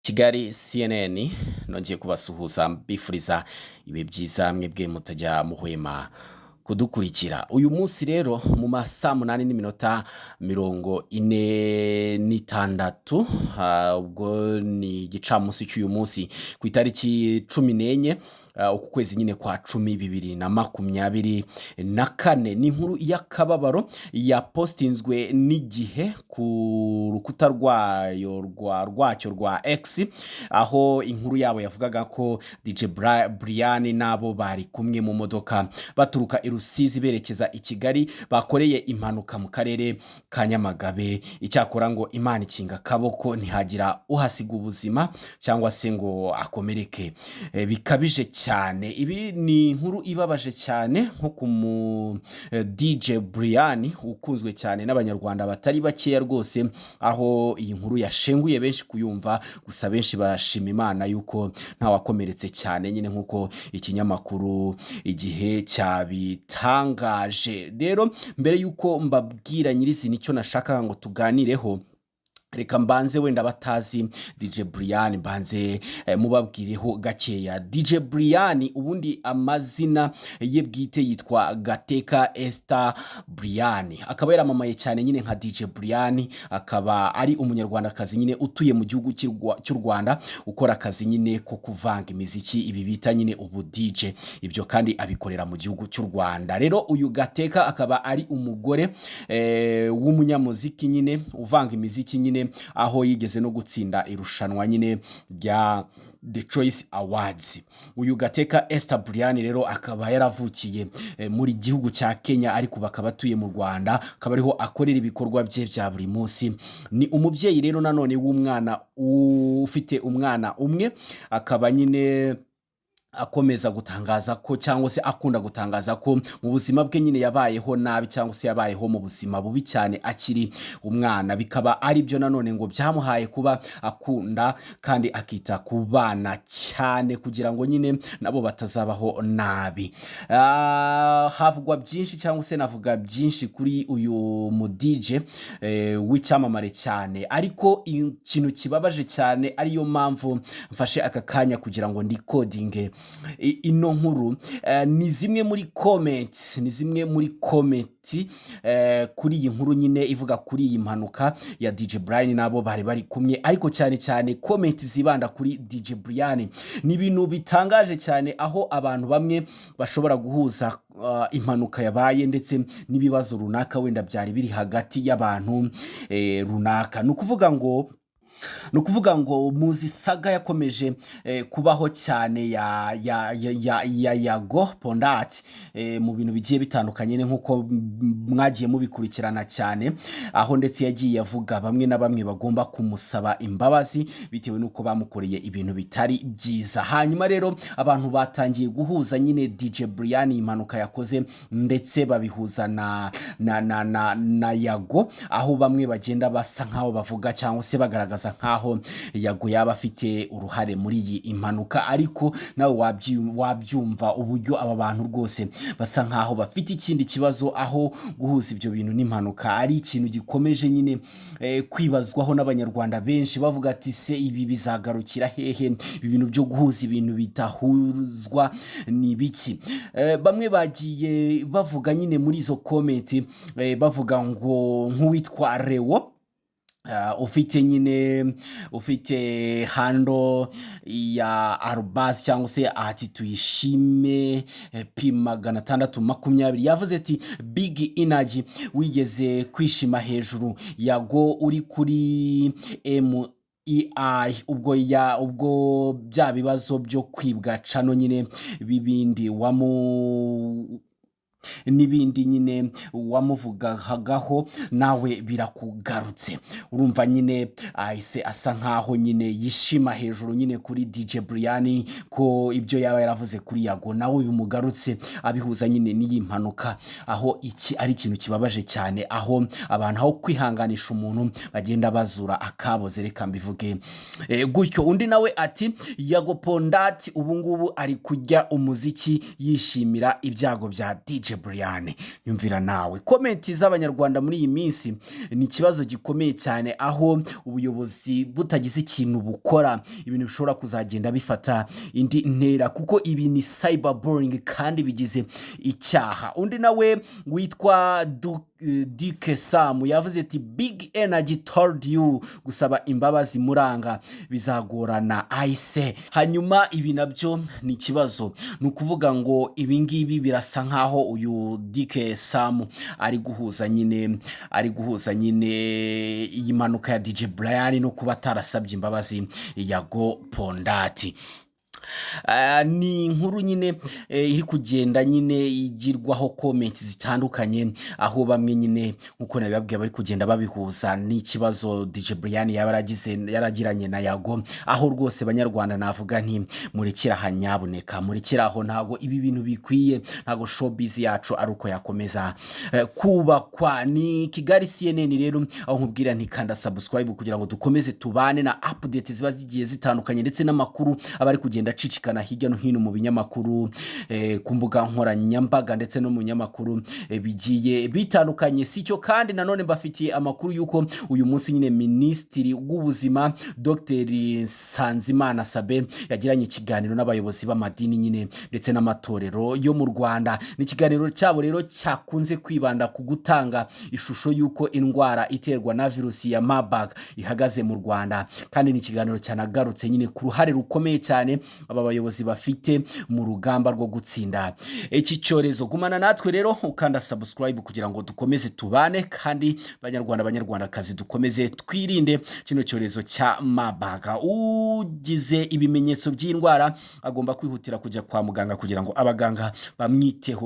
Kigali CNN nongeye kubasuhuza mbifuriza ibe byiza mwebwe mutajya muhwema kudukurikira. Uyu munsi rero mu masaa 8:46 ubwo ni gicamunsi cy'uyu munsi ku itariki 14 uku kwezi nyine kwa 10/2024 ni inkuru y'akababaro ya postinzwe n'igihe ku rukuta rwacyo rwa X, aho inkuru yabo yavugaga ko DJ Briane nabo bari kumwe mu modoka baturuka i Rusizi berekeza i Kigali bakoreye impanuka mu karere ka Nyamagabe. Icyakora ngo Imana ikinga akaboko ntihagira uhasiga ubuzima cyangwa se ngo akomereke bikabije cyane. Ibi ni inkuru ibabaje cyane nko ku DJ Briane ukunzwe cyane n'abanyarwanda batari bakeya rwose, aho iyi nkuru yashenguye benshi kuyumva, gusa benshi bashima Imana yuko nta wakomeretse cyane nyine nkuko ikinyamakuru Igihe cyabitangaje. Rero mbere yuko mbabwira nyirizina icyo nashaka ngo tuganireho, reka mbanze wenda batazi DJ Briane mbanze mubabwireho gakeya. DJ Briane ubundi amazina ye bwite yitwa Gateka Esther Briane, akaba yaramamaye cyane nyine nka DJ Briane, akaba ari umunyarwandakazi nyine utuye mu gihugu cy'u Rwanda, ukora akazi nyine ko kuvanga imiziki, ibi bita nyine ubu DJ, ibyo kandi abikorera mu gihugu cy'u Rwanda. Rero uyu Gateka akaba ari umugore w'umunyamuziki nyine uvanga imiziki nyine, aho yigeze no gutsinda irushanwa nyine rya The Choice Awards. Uyu Gateka Esther Briane rero akaba yaravukiye muri gihugu cya Kenya, ariko bakaba atuye mu Rwanda, akaba ariho akorera ibikorwa bye bya buri munsi. Ni umubyeyi rero nanone w'umwana ufite umwana umwe, akaba nyine akomeza gutangaza ko cyangwa se akunda gutangaza ko mu buzima bwe nyine yabayeho nabi cyangwa se yabayeho mu buzima bubi cyane akiri umwana, bikaba ari byo nanone ngo byamuhaye kuba akunda kandi akita ku bana cyane kugira ngo nyine nabo batazabaho nabi. Havugwa byinshi cyangwa se navuga byinshi kuri uyu mu DJ w'icyamamare cyane, ariko ikintu kibabaje cyane ariyo mpamvu mfashe aka kanya kugira ngo ndikodinge ino nkuru. Ni zimwe muri comment kuri iyi nkuru nyine ivuga kuri iyi mpanuka ya DJ Briane nabo bari kumwe, ariko cyane cyane comment zibanda kuri DJ Briane. Ni ibintu bitangaje cyane aho abantu bamwe bashobora guhuza impanuka yabaye ndetse n'ibibazo runaka wenda byari biri hagati y'abantu runaka. Ni ukuvuga ngo muzi saga yakomeje kubaho cyane ya Yago mu bintu bigiye bitandukanye nkuko mwagiye mubikurikirana cyane, aho ndetse yagiye avuga bamwe na bamwe bagomba kumusaba imbabazi bitewe nuko bamukoreye ibintu bitari byiza. Hanyuma rero abantu batangiye guhuza nyine DJ Briane impanuka yakoze ndetse babihuza na Yago, aho bamwe bagenda basa nkaho bavuga cyangwa se bagaragaza nkaho Yago yaba afite uruhare muri iyi impanuka, ariko nawe wabyumva uburyo aba bantu rwose basa nkaho bafite ikindi kibazo, aho guhuza ibyo bintu n'impanuka ari ikintu gikomeje nyine kwibazwaho n'abanyarwanda benshi, bavuga ati se ibi bizagarukira hehe? Ibi bintu byo guhuza ibintu bitahuzwa ni biki? Bamwe bagiye bavuga nyine muri izo comment bavuga ngo nk'uwitwa Leo ufite hando ya arobase cyangwa se ati tuyishime P620 yavuze ati big energy wigeze kwishima hejuru Yago uri kuri ubwo bya bibazo byo kwibwa cano nyine n'ibindi nyine wamuvugagaho nawe birakugarutse. Urumva nyine ahise asa nkaho nyine yishima hejuru nyine kuri DJ Briane ko ibyo yaba yaravuze kuri Yago nawe bimugarutse, abihuza nyine n'iyi mpanuka, aho iki ari ikintu kibabaje cyane, aho abantu aho kwihanganisha umuntu bagenda bazura akaboze, reka mbivuge gutyo. Undi nawe ati Yago ubu ngubu ari kujya umuziki yishimira ibyago bya DJ Briane nyumvira nawe komenti z'abanyarwanda muri iyi minsi ni ikibazo gikomeye cyane, aho ubuyobozi butagize ikintu bukora ibintu bishobora kuzagenda bifata indi ntera, kuko ibi ni cyberbullying kandi bigize icyaha. Undi nawe witwa Dike Samu yavuze ati big energy told you gusaba imbabazi muranga bizagorana aise. Hanyuma ibi nabyo ni ikibazo, ni ukuvuga ngo ibi ngibi birasa nkaho uyu Dike Samu ari guhuza nyine iyi mpanuka ya DJ Briane no kuba atarasabye imbabazi Yago Pondati. Ni inkuru nyine iri kugenda nyine igirwaho comments zitandukanye, aho bamwe nyine nkuko nabibabwiye bari kugenda babihuza n'ikibazo DJ Briane yaragiranye na Yago, aho rwose banyarwanda navuga nti murekera hanyaboneka, murekeraho, ntago ibi bintu bikwiye, ntago showbiz yacu ari uko yakomeza kubakwa. Ni Kigali CNN rero aho nkubwira nti kanda subscribe kugira ngo dukomeze tubane na update ziba zigiye zitandukanye ndetse n'amakuru abari kugenda cicikana hirya no hino mu binyamakuru, ku mbuga nkoranyambaga ndetse no mu nyamakuru bigiye bitandukanye. Sicyo kandi nanone mbafitiye amakuru yuko uyu munsi nyine Minisitiri w'Ubuzima Dr Sanzimana Sabe yagiranye ikiganiro n'abayobozi b'amadini nyine ndetse n'amatorero yo mu Rwanda. Ni ikiganiro cyabo rero cyakunze kwibanda ku gutanga ishusho yuko indwara iterwa na virusi ya Marburg ihagaze mu Rwanda, kandi ni ikiganiro cyanagarutse nyine ku ruhare rukomeye cyane aba bayobozi bafite mu rugamba rwo gutsinda iki cyorezo. Gumana natwe rero ukanda subscribe kugira ngo dukomeze tubane, kandi banyarwandakazi dukomeze twirinde kino cyorezo cya Marburg. Ugize ibimenyetso by'indwara agomba kwihutira kujya kwa muganga kugira ngo abaganga bamwiteho.